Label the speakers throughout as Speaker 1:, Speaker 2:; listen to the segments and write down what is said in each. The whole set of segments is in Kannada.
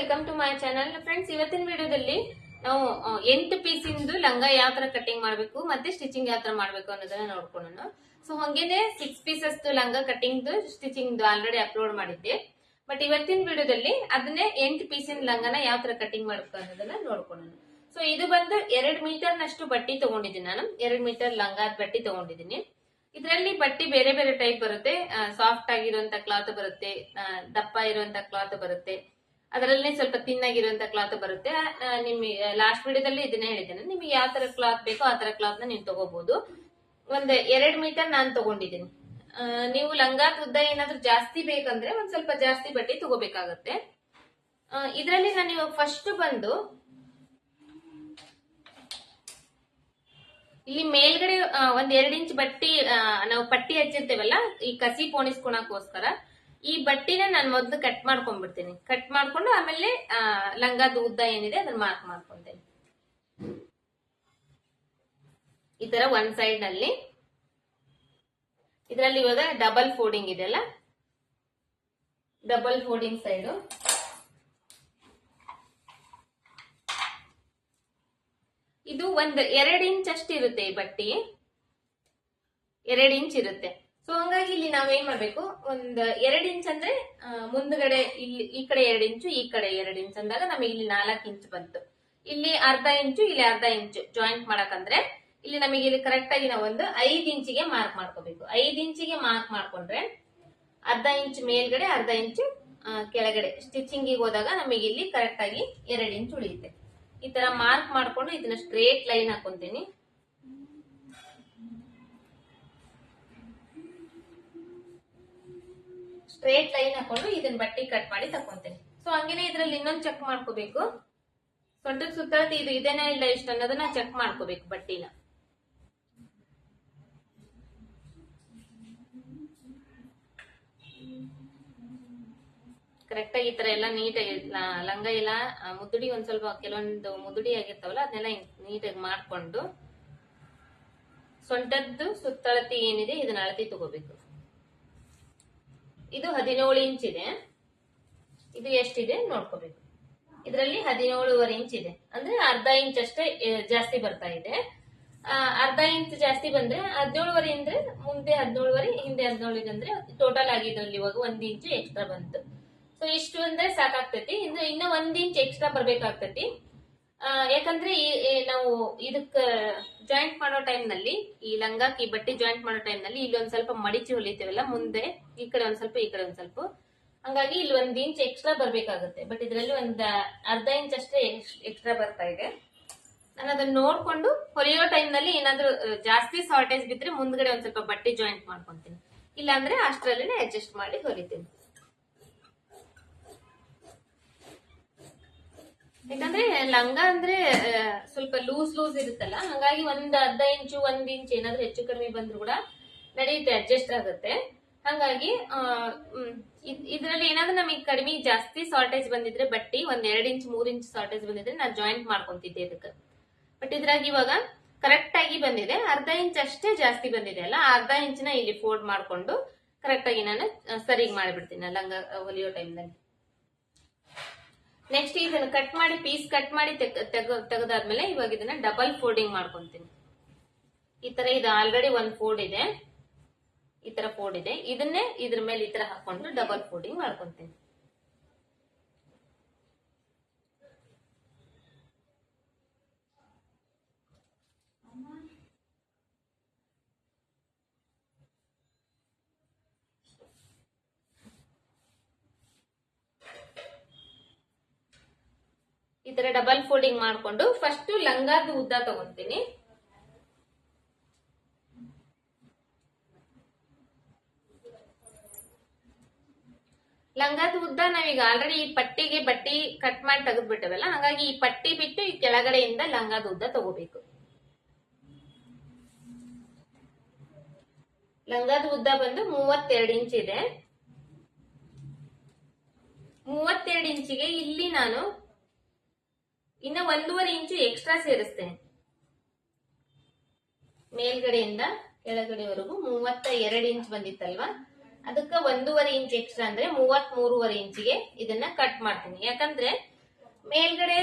Speaker 1: Welcome to my channel. Friends, ಇವತ್ತಿನ ವಿಡಿಯೋದಲ್ಲಿ ನಾವು 8 ಪೀಸ್ ಇಂದು ಲಂಗ ಯಾವ ತರ ಕಟಿಂಗ್ ಮಾಡಬೇಕು ಮತ್ತೆ ಸ್ಟಿಚಿಂಗ್ ಯಾವ ತರ ಮಾಡಬೇಕು ಅನ್ನೋದನ್ನ ನೋಡ್ಕೊಳ್ಳೋಣ. ಸೊ ಹಂಗೇನೆ 6 ಪೀಸಸ್ ಲಂಗ ಕಟಿಂಗ್ ಸ್ಟಿಚಿಂಗ್ ಆಲ್ರೆಡಿ ಅಪ್ಲೋಡ್ ಮಾಡಿದ್ದೆ. ಬಟ್ ಇವತ್ತಿನ ವಿಡಿಯೋದಲ್ಲಿ ಅದನ್ನೇ 8 ಪೀಸಿನ ಲಂಗನ ಯಾವ ತರ ಕಟಿಂಗ್ ಮಾಡಬೇಕು ಅನ್ನೋದನ್ನ ನೋಡ್ಕೊಳ್ಳೋಣ. ಸೊ ಇದು ಬಂದು 2 ಮೀಟರ್ ನಷ್ಟು ಬಟ್ಟಿ ತಗೊಂಡಿದ್ದೀನಿ. ನಾನು 2 ಮೀಟರ್ ಲಂಗಾದ ಬಟ್ಟಿ ತಗೊಂಡಿದ್ದೀನಿ. ಇದರಲ್ಲಿ ಬಟ್ಟಿ ಬೇರೆ ಬೇರೆ ಟೈಪ್ ಬರುತ್ತೆ. ಸಾಫ್ಟ್ ಆಗಿರುವಂತ ಕ್ಲಾತ್ ಬರುತ್ತೆ, ದಪ್ಪ ಇರುವಂತ ಕ್ಲಾತ್ ಬರುತ್ತೆ, ಅದರಲ್ಲಿ ಸ್ವಲ್ಪ ತಿನ್ನಾಗಿರುವಂತ ಕ್ಲಾತ್ ಬರುತ್ತೆ. ನಿಮಗೆ ಲಾಸ್ಟ್ ವಿಡಿಯೋದಲ್ಲಿ ಇದನ್ನೇ ಹೇಳಿದ್ದೇನೆ. ನಿಮ್ಗೆ ಯಾವ ತರ ಕ್ಲಾತ್ ಬೇಕೋ ಆ ತರ ಕ್ಲಾತ್ ನ ನೀವು ತಗೋಬಹುದು. ಒಂದ್ 2 ಮೀಟರ್ ನಾನು ತಗೊಂಡಿದ್ದೀನಿ. ನೀವು ಲಂಗಾದ ಉದ್ದ ಏನಾದ್ರೂ ಜಾಸ್ತಿ ಬೇಕಂದ್ರೆ ಒಂದ್ ಸ್ವಲ್ಪ ಜಾಸ್ತಿ ಬಟ್ಟೆ ತಗೋಬೇಕಾಗತ್ತೆ. ಇದರಲ್ಲಿ ನಾನು ಇವಾಗ ಫಸ್ಟ್ ಬಂದು ಇಲ್ಲಿ ಮೇಲ್ಗಡೆ ಒಂದ್ 2 ಇಂಚ್ ಬಟ್ಟಿ ನಾವು ಪಟ್ಟಿ ಹಚ್ಚಿರ್ತೇವಲ್ಲ ಈ ಕಸಿ ಪೋಣಿಸ್ಕೊಳಕೋಸ್ಕರ ಈ ಬಟ್ಟಿನ ನಾನು ಮೊದಲು ಕಟ್ ಮಾಡ್ಕೊಂಡ್ಬಿಡ್ತೀನಿ. ಕಟ್ ಮಾಡ್ಕೊಂಡು ಆಮೇಲೆ ಲಂಗಾದ ಉದ್ದ ಏನಿದೆ ಅದನ್ನ ಮಾರ್ಕ್ ಮಾಡ್ಕೊಂತೇನೆ. ಈ ತರ ಒಂದ್ ಸೈಡ್ ನಲ್ಲಿ ಇದರಲ್ಲಿ ಇವಾಗ ಡಬಲ್ ಫೋಲ್ಡಿಂಗ್ ಇದೆಲ್ಲ, ಡಬಲ್ ಫೋಲ್ಡಿಂಗ್ ಸೈಡ್ ಇದು ಒಂದ್ 2 ಇಂಚ್ ಅಷ್ಟು ಇರುತ್ತೆ. ಈ ಬಟ್ಟಿ 2 ಇಂಚ್ ಇರುತ್ತೆ. ಸೊ ಹಂಗಾಗಿ ಇಲ್ಲಿ ನಾವೇನ್ ಮಾಡ್ಬೇಕು, ಒಂದ್ 2 ಇಂಚ್ ಅಂದ್ರೆ ಮುಂದ್ಗಡೆ ಇಲ್ಲಿ ಈ ಕಡೆ 2 ಇಂಚು, ಈ ಕಡೆ 2 ಇಂಚ್ ಅಂದಾಗ ನಮಗೆ ಇಲ್ಲಿ 4 ಇಂಚ್ ಬಂತು. ಇಲ್ಲಿ ಅರ್ಧ ಇಂಚು, ಇಲ್ಲಿ ಅರ್ಧ ಇಂಚು ಜಾಯಿಂಟ್ ಮಾಡಕಂದ್ರೆ ಇಲ್ಲಿ ನಮಗೆ ಇಲ್ಲಿ ಕರೆಕ್ಟ್ ಆಗಿ ನಾವು ಒಂದು 5 ಇಂಚಿಗೆ ಮಾರ್ಕ್ ಮಾಡ್ಕೋಬೇಕು. 5 ಇಂಚಿಗೆ ಮಾರ್ಕ್ ಮಾಡ್ಕೊಂಡ್ರೆ ಅರ್ಧ ಇಂಚ್ ಮೇಲ್ಗಡೆ, ಅರ್ಧ ಇಂಚು ಕೆಳಗಡೆ ಸ್ಟಿಚಿಂಗ್ ಹೋದಾಗ ನಮಗೆ ಇಲ್ಲಿ ಕರೆಕ್ಟ್ ಆಗಿ 2 ಇಂಚ್ ಉಳಿಯುತ್ತೆ. ಈ ತರ ಮಾರ್ಕ್ ಮಾಡ್ಕೊಂಡು ಇದನ್ನ ಸ್ಟ್ರೇಟ್ ಲೈನ್ ಹಾಕೊಂತೀನಿ. ಸ್ಟ್ರೇಟ್ ಲೈನ್ ಹಾಕೊಂಡು ಇದನ್ನ ಬಟ್ಟಿ ಕಟ್ ಮಾಡಿ ತಕೊಂತೇನೆ. ಸೊ ಹಂಗೇನೆ ಇದ್ರಲ್ಲಿ ಇನ್ನೊಂದು ಚೆಕ್ ಮಾಡ್ಕೋಬೇಕು, ಸೊಂಟದ ಸುತ್ತಳತೆ ಇದು ಇದೇನಾ ಇಲ್ಲ ಇಷ್ಟ ಅನ್ನೋದನ್ನ ಚೆಕ್ ಮಾಡ್ಕೋಬೇಕು. ಬಟ್ಟಿನ ಕರೆಕ್ಟ್ ಆಗಿ ಈ ತರ ಎಲ್ಲ ನೀಟಾಗಿ ಲಂಗ ಎಲ್ಲ ಮುದುಡಿ ಒಂದ್ ಸ್ವಲ್ಪ ಕೆಲವೊಂದು ಮುದುಡಿ ಆಗಿರ್ತಾವಲ್ಲ ಅದನ್ನೆಲ್ಲ ನೀಟಾಗಿ ಮಾಡ್ಕೊಂಡು ಸೊಂಟದ್ದು ಸುತ್ತಳತೆ ಏನಿದೆ ಇದನ್ನ ಅಳತೆ ತಗೋಬೇಕು. ಇದು 17 ಇಂಚ್ ಇದೆ. ಇದು ಎಷ್ಟಿದೆ ನೋಡ್ಕೋಬೇಕು. ಇದರಲ್ಲಿ 17.5 ಇಂಚ್ ಇದೆ, ಅಂದ್ರೆ ಅರ್ಧ ಇಂಚ್ ಅಷ್ಟೇ ಜಾಸ್ತಿ ಬರ್ತಾ ಇದೆ. ಅರ್ಧ ಇಂಚ್ ಜಾಸ್ತಿ ಬಂದ್ರೆ 17.5 ಅಂದ್ರೆ ಮುಂದೆ 17.5 ಹಿಂದೆ 17 ಅಂದ್ರೆ ಟೋಟಲ್ ಆಗಿ ಇದರಲ್ಲಿ ಇವಾಗ 1 ಇಂಚ್ ಎಕ್ಸ್ಟ್ರಾ ಬಂತು. ಸೊ ಇಷ್ಟು ಅಂದ್ರೆ ಸಾಕಾಗ್ತೈತಿ. ಇನ್ನು 1 ಇಂಚ್ ಎಕ್ಸ್ಟ್ರಾ ಬರ್ಬೇಕಾಗ್ತೈತಿ. ಯಾಕಂದ್ರೆ ನಾವು ಇದಕ್ಕ ಜಾಯಿಂಟ್ ಮಾಡೋ ಟೈಮ್ ನಲ್ಲಿ, ಈ ಲಂಗಾಕ್ ಈ ಬಟ್ಟೆ ಜಾಯಿಂಟ್ ಮಾಡೋ ಟೈಮ್ ನಲ್ಲಿ ಇಲ್ಲಿ ಒಂದ್ ಸ್ವಲ್ಪ ಮಡಿಚಿ ಹೊಲಿತೇವಲ್ಲ, ಮುಂದೆ ಈ ಕಡೆ ಒಂದ್ ಸ್ವಲ್ಪ ಈ ಕಡೆ ಒಂದ್ ಸ್ವಲ್ಪ, ಹಂಗಾಗಿ ಇಲ್ಲಿ 1 ಇಂಚ್ ಎಕ್ಸ್ಟ್ರಾ ಬರ್ಬೇಕಾಗುತ್ತೆ. ಬಟ್ ಇದರಲ್ಲಿ ಒಂದ್ ಅರ್ಧ ಇಂಚ್ ಅಷ್ಟೇ ಎಕ್ಸ್ಟ್ರಾ ಬರ್ತಾ ಇದೆ. ನಾನು ಅದನ್ನ ನೋಡ್ಕೊಂಡು ಹೊಲಿಯೋ ಟೈಮ್ ನಲ್ಲಿ ಏನಾದ್ರೂ ಜಾಸ್ತಿ ಶಾರ್ಟೇಜ್ ಬಿದ್ರೆ ಮುಂದ್ಗಡೆ ಒಂದ್ ಸ್ವಲ್ಪ ಬಟ್ಟೆ ಜಾಯಿಂಟ್ ಮಾಡ್ಕೊಂತೀನಿ, ಇಲ್ಲಾಂದ್ರೆ ಅಷ್ಟರಲ್ಲೇ ಅಡ್ಜಸ್ಟ್ ಮಾಡಿ ಹೊಲಿತೀನಿ. ಯಾಕಂದ್ರೆ ಲಂಗ ಅಂದ್ರೆ ಸ್ವಲ್ಪ ಲೂಸ್ ಇರುತ್ತಲ್ಲ, ಹಂಗಾಗಿ ಒಂದ್ ಅರ್ಧ ಇಂಚು 1 ಇಂಚ್ ಏನಾದ್ರೂ ಹೆಚ್ಚು ಕಡಿಮೆ ಬಂದ್ರು ಕೂಡ ನಡೆಯುತ್ತೆ, ಅಡ್ಜಸ್ಟ್ ಆಗುತ್ತೆ. ಹಂಗಾಗಿ ಇದ್ರಲ್ಲಿ ಏನಾದ್ರೂ ನಮಗೆ ಕಡಿಮೆ ಜಾಸ್ತಿ ಶಾರ್ಟೇಜ್ ಬಂದಿದ್ರೆ ಬಟ್ಟಿ ಒಂದ್ 2 ಇಂಚ್ 3 ಇಂಚ್ ಶಾರ್ಟೇಜ್ ಬಂದಿದ್ರೆ ನಾನು ಜಾಯಿಂಟ್ ಮಾಡ್ಕೊಂತಿದ್ದೆ ಇದಕ್ಕೆ. ಬಟ್ ಇದ್ರಾಗ ಇವಾಗ ಕರೆಕ್ಟ್ ಆಗಿ ಬಂದಿದೆ, ಅರ್ಧ ಇಂಚ್ ಅಷ್ಟೇ ಜಾಸ್ತಿ ಬಂದಿದೆ ಅಲ್ಲ, ಅರ್ಧ ಇಂಚ್ನ ಇಲ್ಲಿ ಫೋಲ್ಡ್ ಮಾಡ್ಕೊಂಡು ಕರೆಕ್ಟ್ ಆಗಿ ನಾನು ಸರಿಗೆ ಮಾಡಿಬಿಡ್ತೀನಿ ಲಂಗ ಹೊಲಿಯೋ ಟೈಮ್ ನಲ್ಲಿ. ನೆಕ್ಸ್ಟ್ ಇದನ್ನ ಕಟ್ ಮಾಡಿ ಪೀಸ್ ಕಟ್ ಮಾಡಿ ತೆಗೆದಾದ್ಮೇಲೆ ಇವಾಗ ಇದನ್ನ ಡಬಲ್ ಫೋಲ್ಡಿಂಗ್ ಮಾಡ್ಕೊಂತೀನಿ. ಈ ತರ ಇದು ಆಲ್ರೆಡಿ ಒಂದ್ ಫೋಲ್ಡ್ ಇದೆ, ಈ ತರ ಫೋಲ್ಡ್ ಇದೆ, ಇದನ್ನೇ ಇದ್ರ ಮೇಲೆ ಈ ತರ ಹಾಕೊಂಡು ಡಬಲ್ ಫೋಲ್ಡಿಂಗ್ ಮಾಡ್ಕೊಂತೀನಿ. ಈ ತರ ಡಬಲ್ ಫೋಲ್ಡಿಂಗ್ ಮಾಡ್ಕೊಂಡು ಫಸ್ಟ್ ಲಂಗಾದ ಉದ್ದ ತಗೊಂತೀನಿ. ಲಂಗಾದ ಉದ್ದ ನಾವೀಗ ಆಲ್ರೆಡಿ ಈ ಪಟ್ಟಿಗೆ ಬಟ್ಟಿ ಕಟ್ ಮಾಡಿ ತೆಗೆದ್ಬಿಟ್ಟವಲ್ಲ, ಹಾಗಾಗಿ ಈ ಪಟ್ಟಿ ಬಿಟ್ಟು ಈ ಕೆಳಗಡೆಯಿಂದ ಲಂಗಾದ ಉದ್ದ ತಗೋಬೇಕು. ಲಂಗಾದ ಉದ್ದ ಬಂದು 32 ಇಂಚ್ ಇದೆ. 32 ಇಂಚಿಗೆ ಇಲ್ಲಿ ನಾನು ಇನ್ನ 1.5 ಇಂಚು ಎಕ್ಸ್ಟ್ರಾ ಸೇರಿಸ್ತೇನೆ. ಮೇಲ್ಗಡೆಯಿಂದ ಕೆಳಗಡೆವರೆಗೂ 32 ಇಂಚ್ ಬಂದಿತ್ತಲ್ವಾ, ಅದಕ್ಕೆ 1.5 ಇಂಚ್ ಎಕ್ಸ್ಟ್ರಾ ಅಂದ್ರೆ 33.5 ಇಂಚಿಗೆ ಇದನ್ನ ಕಟ್ ಮಾಡ್ತೀನಿ. ಯಾಕಂದ್ರೆ ಮೇಲ್ಗಡೆ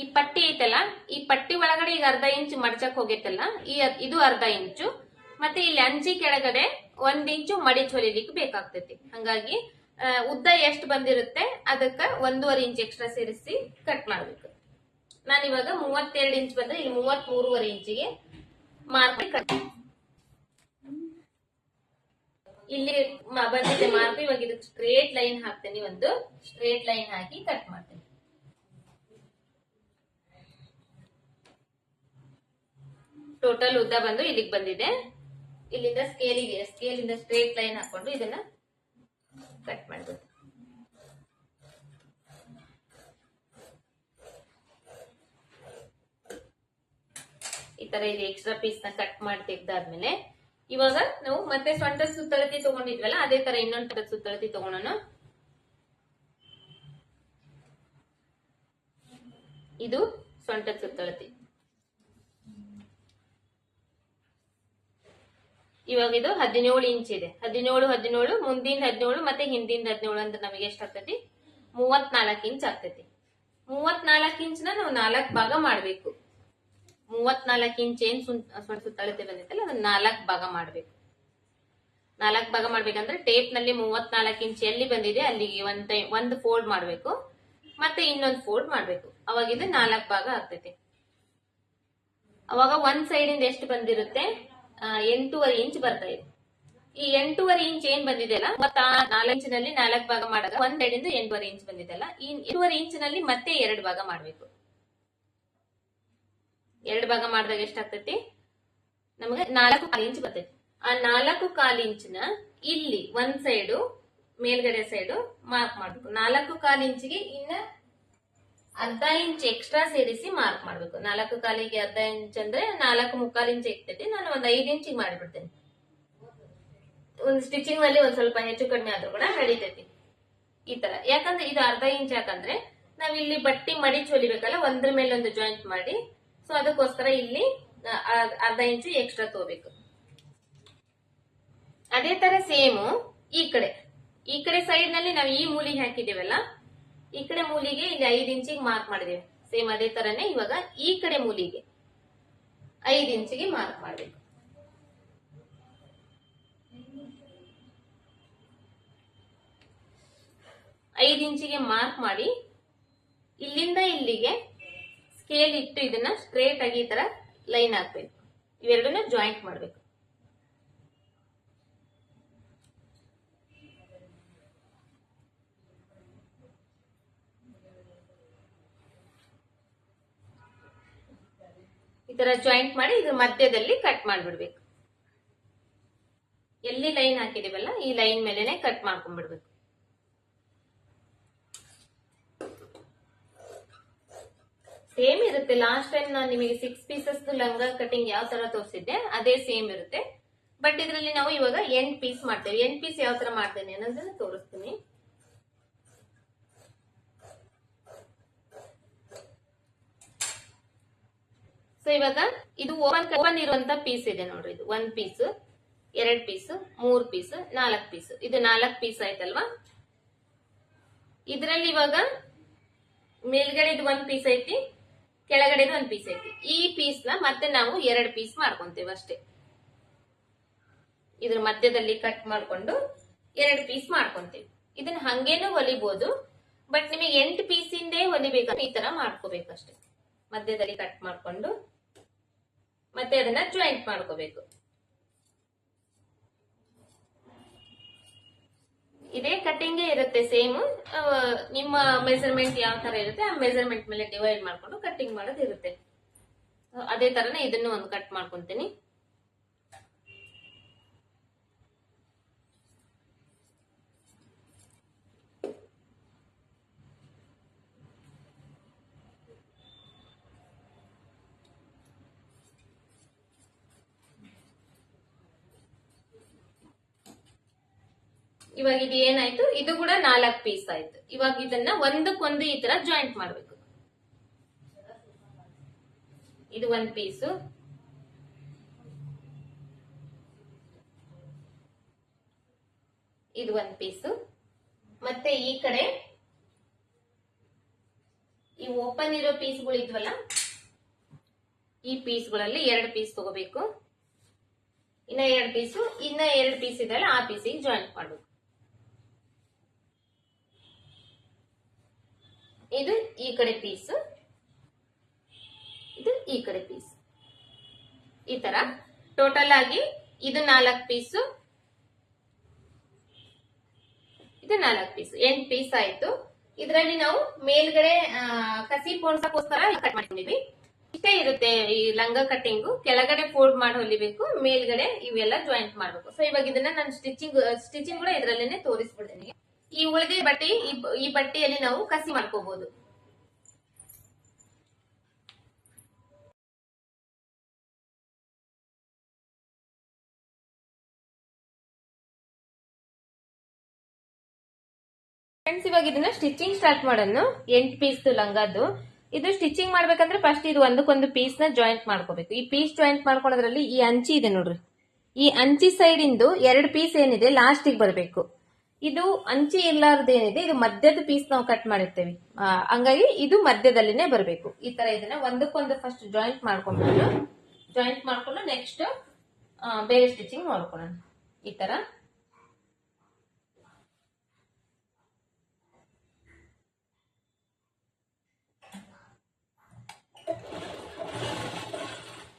Speaker 1: ಈ ಪಟ್ಟಿ ಐತಲ್ಲ, ಈ ಪಟ್ಟಿ ಒಳಗಡೆ ಈಗ ಅರ್ಧ ಇಂಚು ಮಡ್ಚಕ್ ಹೋಗೈತಲ್ಲ, ಇದು ಅರ್ಧ ಇಂಚು, ಮತ್ತೆ ಇಲ್ಲಿ ಅಂಚಿ ಕೆಳಗಡೆ 1 ಇಂಚು ಮಡಿಚ್ ಹೊಲಿಲಿಕ್ಕೆ ಬೇಕಾಗ್ತೈತಿ. ಹಂಗಾಗಿ ಉದ್ದ ಎಷ್ಟು ಬಂದಿರುತ್ತೆ ಅದಕ್ಕ 1.5 ಇಂಚ್ ಎಕ್ಸ್ಟ್ರಾ ಸೇರಿಸಿ ಕಟ್ ಮಾಡ್ಬೇಕು. ನಾನಿವಾಗ 32 ಇಂಚ್ ಬಂದ್ರೆ ಇಲ್ಲಿ 33.5 ಇಂಚಿಗೆ ಮಾರ್ಕ್ ಕಟ್. ಇಲ್ಲಿ ಬಂದಿದೆ ಮಾರ್ಕ್. ಇವಾಗ ಇದಕ್ಕೆ ಸ್ಟ್ರೇಟ್ ಲೈನ್ ಹಾಕ್ತೇನೆ, ಒಂದು ಸ್ಟ್ರೇಟ್ ಲೈನ್ ಹಾಕಿ ಕಟ್ ಮಾಡ್ತೇನೆ. ಟೋಟಲ್ ಉದ್ದ ಬಂದು ಇಲ್ಲಿಗೆ ಬಂದಿದೆ. ಇಲ್ಲಿಂದ ಸ್ಕೇಲಿಂದ ಸ್ಟ್ರೇಟ್ ಲೈನ್ ಹಾಕೊಂಡು ಇದನ್ನ ಕಟ್ ಮಾಡಬೇಕು. ಈ ತರ ಇದು ಎಕ್ಸ್ಟ್ರಾ ಪೀಸ್ ನ ಕಟ್ ಮಾಡಿ ತೆಗ್ದಾದ್ಮೇಲೆ ಇವಾಗ ನಾವು ಮತ್ತೆ ಸೊಂಟದ ಸುತ್ತಳತಿ ತಗೊಂಡಿದ್ವಲ್ಲ, ಅದೇ ತರ ಇನ್ನೊಂದು ತರದ ಸುತ್ತಳತಿ ತಗೊಳೋಣ. ಇದು ಸೊಂಟದ ಸುತ್ತಳತಿ. ಇವಾಗ ಇದು 17 ಇಂಚ್ ಇದೆ. 17 ಮುಂದಿನ 17 ಮತ್ತೆ ಹಿಂದಿನ 17 ಅಂದ್ರೆ ನಮಗೆ ಎಷ್ಟಾಗ್ತೈತಿ? 34 ಇಂಚ್ ಆಗ್ತೈತಿ. 34 ಇಂಚ್ನ ನಾವು 4 ಭಾಗ ಮಾಡ್ಬೇಕು. 34 ಇಂಚ್ ಏನ್ ಸುತ್ತಳತೆ ಬಂದೈತಲ್ಲ ಅದನ್ನ 4 ಭಾಗ ಮಾಡ್ಬೇಕು. 4 ಭಾಗ ಮಾಡ್ಬೇಕಂದ್ರೆ ಟೇಪ್ ನಲ್ಲಿ 34 ಇಂಚ್ ಎಲ್ಲಿ ಬಂದಿದೆ ಅಲ್ಲಿಗೆ ಒಂದು ಫೋಲ್ಡ್ ಮಾಡ್ಬೇಕು, ಮತ್ತೆ ಇನ್ನೊಂದು ಫೋಲ್ಡ್ ಮಾಡ್ಬೇಕು. ಅವಾಗ ಇದು 4 ಭಾಗ ಆಗ್ತೈತಿ. ಅವಾಗ ಒಂದ್ ಸೈಡ್ ಇಂದ ಎಷ್ಟು ಬಂದಿರುತ್ತೆ? 8.5 ಇಂಚ್ ಬರ್ತಾ ಇದೆ. ಈ 8.5 ಇಂಚ್ ಏನ್ ಬಂದಿದೆ ಅಲ್ಲ, ಮತ್ತ 4 ಇಂಚಿನಲ್ಲಿ 4 ಭಾಗ ಮಾಡಾಗ ಒಂದ್ ಸೈಡ್ ಇಂದ 8.5 ಇಂಚ್ ಬಂದಿದೆಲ್ಲ, ಈ 8.5 ಇಂಚಿನಲ್ಲಿ ಮತ್ತೆ 2 ಭಾಗ ಮಾಡ್ಬೇಕು. 2 ಭಾಗ ಮಾಡಿದಾಗ ಎಷ್ಟಾಗ್ತೈತಿ? ನಮಗೆ 4.25 ಇಂಚ್ ಬರ್ತೈತಿ. ಆ 4.25 ಇಂಚಿನ ಇಲ್ಲಿ ಒಂದ್ ಸೈಡು ಮೇಲ್ಗಡೆ ಸೈಡು ಮಾರ್ಕ್ ಮಾಡ್ಬೇಕು. 4.25 ಇಂಚಿಗೆ ಇನ್ನ ಅರ್ಧ ಇಂಚ್ ಎಕ್ಸ್ಟ್ರಾ ಸೇರಿಸಿ ಮಾರ್ಕ್ ಮಾಡ್ಬೇಕು. 4.25ಗೆ ಅರ್ಧ ಇಂಚ್ ಅಂದ್ರೆ 4.25 ಇಂಚ್ ಇರ್ತೈತಿ. ನಾನು ಒಂದ್ 5 ಇಂಚಿಗೆ ಮಾಡಿಬಿಡ್ತೇನೆ. ಒಂದು ಸ್ಟಿಚಿಂಗ್ ನಲ್ಲಿ ಒಂದ್ ಸ್ವಲ್ಪ ಹೆಚ್ಚು ಕಡಿಮೆ ಆದ್ರೂ ಕೂಡ ನಡೀತೈತಿ ಈ ತರ. ಯಾಕಂದ್ರೆ ಇದು ಅರ್ಧ ಇಂಚ್ ಯಾಕಂದ್ರೆ ನಾವ್ ಇಲ್ಲಿ ಬಟ್ಟಿ ಮಡಿಚ್ ಹೊಲಿಬೇಕಲ್ಲ, ಒಂದ್ರ ಮೇಲೆ ಒಂದು ಜಾಯಿಂಟ್ ಮಾಡಿ, ಸೊ ಅದಕ್ಕೋಸ್ಕರ ಇಲ್ಲಿ ಅರ್ಧ ಇಂಚು ಎಕ್ಸ್ಟ್ರಾ ತಗೋಬೇಕು. ಅದೇ ತರ ಸೇಮು ಈ ಕಡೆ ಸೈಡ್ ನಲ್ಲಿ ನಾವು ಈ ಮೂಲಿಗೆ ಹಾಕಿದ್ದೇವಲ್ಲ, ಈ ಕಡೆ ಮೂಲಿಗೆ ಇಲ್ಲಿ 5 ಇಂಚಿಗೆ ಮಾರ್ಕ್ ಮಾಡಿದೇವೆ. ಸೇಮ್ ಅದೇ ತರನೇ ಇವಾಗ ಈ ಕಡೆ ಮೂಲಿಗೆ 5 ಇಂಚಿಗೆ ಮಾರ್ಕ್ ಮಾಡಬೇಕು. ಐದು ಇಂಚಿಗೆ ಮಾರ್ಕ್ ಮಾಡಿ ಇಲ್ಲಿಂದ ಇಲ್ಲಿಗೆ ಸ್ಕೇಲ್ ಇಟ್ಟು ಇದನ್ನ ಸ್ಟ್ರೇಟ್ ಆಗಿ ಈ ತರ ಲೈನ್ ಹಾಕ್ಬೇಕು. ಇವೆರಡನ್ನ ಜಾಯಿಂಟ್ ಮಾಡ್ಬೇಕು. ಈ ತರ ಜಾಯಿಂಟ್ ಮಾಡಿ ಇದ್ರ ಮಧ್ಯದಲ್ಲಿ ಕಟ್ ಮಾಡ್ಬಿಡ್ಬೇಕು. ಎಲ್ಲಿ ಲೈನ್ ಹಾಕಿದೀವಲ್ಲ ಈ ಲೈನ್ ಮೇಲೆನೆ ಕಟ್ ಮಾಡ್ಕೊಂಡ್ಬಿಡ್ಬೇಕು. ಸೇಮ್ ಇರುತ್ತೆ. ಲಾಸ್ಟ್ ಟೈಮ್ ನಾನು ನಿಮಗೆ 6 ಪೀಸಸ್ ಲಂಗ ಕಟಿಂಗ್ ಯಾವ ತರ ತೋರಿಸಿದ್ದೆ ಅದೇ ಸೇಮ್ ಇರುತ್ತೆ. ಬಟ್ ಇದರಲ್ಲಿ ನಾವು ಇವಾಗ 8 ಪೀಸ್ ಮಾಡ್ತೇವೆ. 8 ಪೀಸ್ ಯಾವ ತರ ಮಾಡ್ತೇನೆ ಅನ್ನೋದನ್ನ ತೋರಿಸ್ತೀನಿ. ಸೊ ಇವಾಗ ಇದು ಓಪನ್ ಇರುವಂತ ಪೀಸ್ ಇದೆ ನೋಡ್ರಿ. ಇದು 1 ಪೀಸ್, 2 ಪೀಸ್, 3 ಪೀಸ್, 4 ಪೀಸ್. ಇದು 4 ಪೀಸ್ ಆಯ್ತಲ್ವಾ. ಇದರಲ್ಲಿ ಇವಾಗ ಮೇಲ್ಗಡೆದು 1 ಪೀಸ್ ಐತಿ, ಕೆಳಗಡೆದು 1 ಪೀಸ್ ಐತಿ. ಈ ಪೀಸ್ ನ ಮತ್ತೆ ನಾವು 2 ಪೀಸ್ ಮಾಡ್ಕೊಂತೇವೆ ಅಷ್ಟೇ. ಇದ್ರ ಮಧ್ಯದಲ್ಲಿ ಕಟ್ ಮಾಡ್ಕೊಂಡು 2 ಪೀಸ್ ಮಾಡ್ಕೊಂತೇವೆ. ಇದನ್ನ ಹಂಗೇನು ಹೊಲಿಬಹುದು, ಬಟ್ ನಿಮಗೆ 8 ಪೀಸ್ ಇಂದೇ ಹೊಲಿಬೇಕಂದ್ರೆ ಈ ತರ ಮಾಡ್ಕೋಬೇಕಷ್ಟೇ. ಮಧ್ಯದಲ್ಲಿ ಕಟ್ ಮಾಡ್ಕೊಂಡು ಮತ್ತೆ ಅದನ್ನ ಜಾಯಿಂಟ್ ಮಾಡ್ಕೋಬೇಕು. ಇದೇ ಕಟಿಂಗ್ ಇರುತ್ತೆ ಸೇಮ್. ನಿಮ್ಮ ಮೆಜರ್ಮೆಂಟ್ ಯಾವ ತರ ಇರುತ್ತೆ ಆ ಮೆಜರ್ಮೆಂಟ್ ಮೇಲೆ ಡಿವೈಡ್ ಮಾಡ್ಕೊಂಡು ಕಟಿಂಗ್ ಮಾಡೋದು ಇರುತ್ತೆ. ಅದೇ ತರನೇ ಇದನ್ನು ಒಂದು ಕಟ್ ಮಾಡ್ಕೊಂತೀನಿ. ಇವಾಗ ಇದು ಏನಾಯ್ತು, ಇದು ಕೂಡ 4 ಪೀಸ್ ಆಯ್ತು. ಇವಾಗ ಇದನ್ನ ಒಂದಕ್ಕೊಂದು ಈ ತರ ಜಾಯಿಂಟ್ ಮಾಡ್ಬೇಕು. ಇದು 1 ಪೀಸು, ಇದು 1 ಪೀಸು, ಮತ್ತೆ ಈ ಕಡೆ ಈ ಓಪನ್ ಇರೋ ಪೀಸ್ಗಳು ಇದ್ವಲ್ಲ, ಈ ಪೀಸ್ಗಳಲ್ಲಿ 2 ಪೀಸ್ ತಗೋಬೇಕು. ಇನ್ನ 2 ಪೀಸ್ ಇದೆಲ್ಲ ಆ ಪೀಸಿಗೆ ಜಾಯಿಂಟ್ ಮಾಡಬೇಕು. ಇದು ಈ ಕಡೆ ಪೀಸ್, ಇದು ಈ ಕಡೆ ಪೀಸ್. ಈ ತರ ಟೋಟಲ್ ಆಗಿ ಇದು 4 ಪೀಸು, ಇದು 4 ಪೀಸ್, 8 ಪೀಸ್ ಆಯ್ತು. ಇದರಲ್ಲಿ ನಾವು ಮೇಲ್ಗಡೆ ಕಸಿ ಪೋಣ್ಸಕ್ಕೋಸ್ಕರ ಕಟ್ ಮಾಡ್ಕೊಂಡಿವಿ. ಇಷ್ಟೇ ಇರುತ್ತೆ ಈ ಲಂಗ ಕಟ್ಟಿಂಗು. ಕೆಳಗಡೆ ಫೋಲ್ಡ್ ಮಾಡಿ ಹೊಲಿಬೇಕು, ಮೇಲ್ಗಡೆ ಇವೆಲ್ಲ ಜಾಯಿಂಟ್ ಮಾಡ್ಬೇಕು. ಸೊ ಇವಾಗ ಇದನ್ನ ನಾನು ಸ್ಟಿಚಿಂಗ್ ಕೂಡ ಇದರಲ್ಲೇನೆ ತೋರಿಸ್ಬಿಡ್ತೀನಿ. ಈ ಉಳಿದ ಬಟ್ಟೆ ಈ ಬಟ್ಟೆಯಲ್ಲಿ ನಾವು ಕಸಿ ಮಾಡ್ಕೋಬಹುದು. ಫ್ರೆಂಡ್ಸ್, ಇವಾಗ ಇದನ್ನ ಸ್ಟಿಚಿಂಗ್ ಸ್ಟಾರ್ಟ್ ಮಾಡೋಣ. 8 ಪೀಸ್ ಲಂಗದ್ದು. ಇದು ಸ್ಟಿಚಿಂಗ್ ಮಾಡ್ಬೇಕಂದ್ರೆ ಫಸ್ಟ್ ಇದು ಒಂದಕ್ಕೊಂದು ಪೀಸ್ ನ ಜಾಯಿಂಟ್ ಮಾಡ್ಕೋಬೇಕು. ಈ ಪೀಸ್ ಜಾಯಿಂಟ್ ಮಾಡ್ಕೊಳ್ಳೋದ್ರಲ್ಲಿ ಈ ಅಂಚಿ ಇದೆ ನೋಡ್ರಿ, ಈ ಅಂಚಿ ಸೈಡ್ ಇಂದು 2 ಪೀಸ್ ಏನಿದೆ ಲಾಸ್ಟಿಗೆ ಬರಬೇಕು. ಇದು ಅಂಚಿ ಇರ್ಲಾರ್ದೇನಿದೆ, ಇದು ಮಧ್ಯದ ಪೀಸ್ ನಾವು ಕಟ್ ಮಾಡಿರ್ತೇವೆ, ಹಂಗಾಗಿ ಇದು ಮಧ್ಯದಲ್ಲಿನೇ ಬರಬೇಕು. ಈ ತರ ಇದನ್ನ ಒಂದಕ್ಕೊಂದು ಫಸ್ಟ್ ಜಾಯಿಂಟ್ ಮಾಡ್ಕೊಂಡ್ಬಿಟ್ಟು, ಜಾಯಿಂಟ್ ಮಾಡ್ಕೊಂಡು ನೆಕ್ಸ್ಟ್ ಬೇರೆ ಸ್ಟಿಚಿಂಗ್ ಮಾಡ್ಕೊಳ್ಳೋಣ. ಈ ತರ